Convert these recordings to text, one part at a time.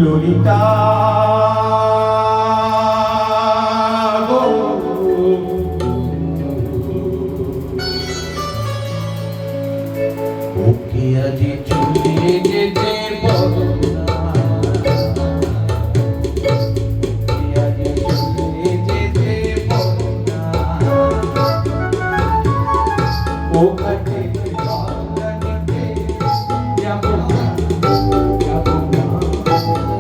ললিতা গো ওকে আজি চলে যেতে বলো না, ওকে আজি চলে যেতে বলো না, ও ঘাটে বাংলা নিতে যাবো না, যাবো না,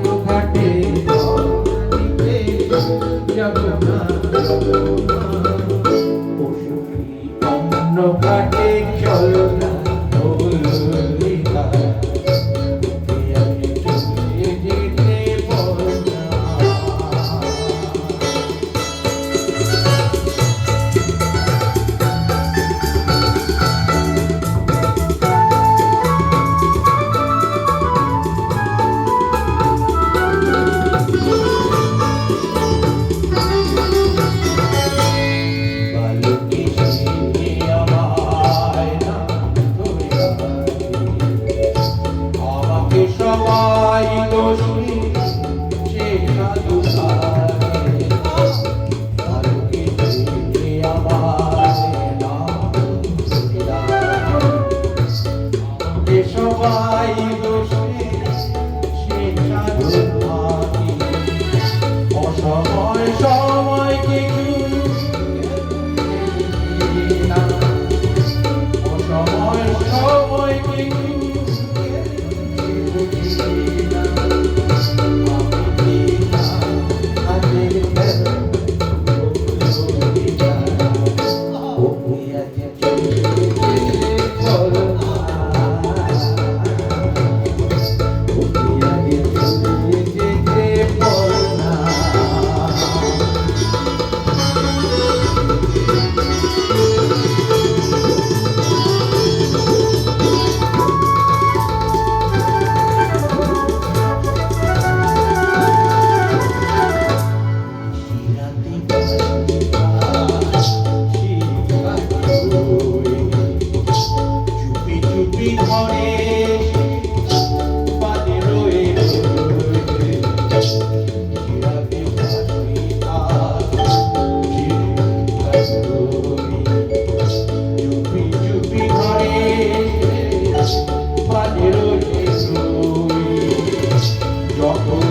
ও ঘাটে বাংলা নিতে যাবো না, যাবো না, ও সখী অন্য ঘাটে চলো না, ও ললিতা ওকে আজি চলে যেতে বলো না। বালুকে শিখে আমায় না ধরে আমাকে সবাই দোষী সে সাধু সারে, বালুকে শিখে আমায় না ধরে আমাকে সবাই দোষী সে সাধু সারে, অসময় সময়কে অসময় সময়কে যখন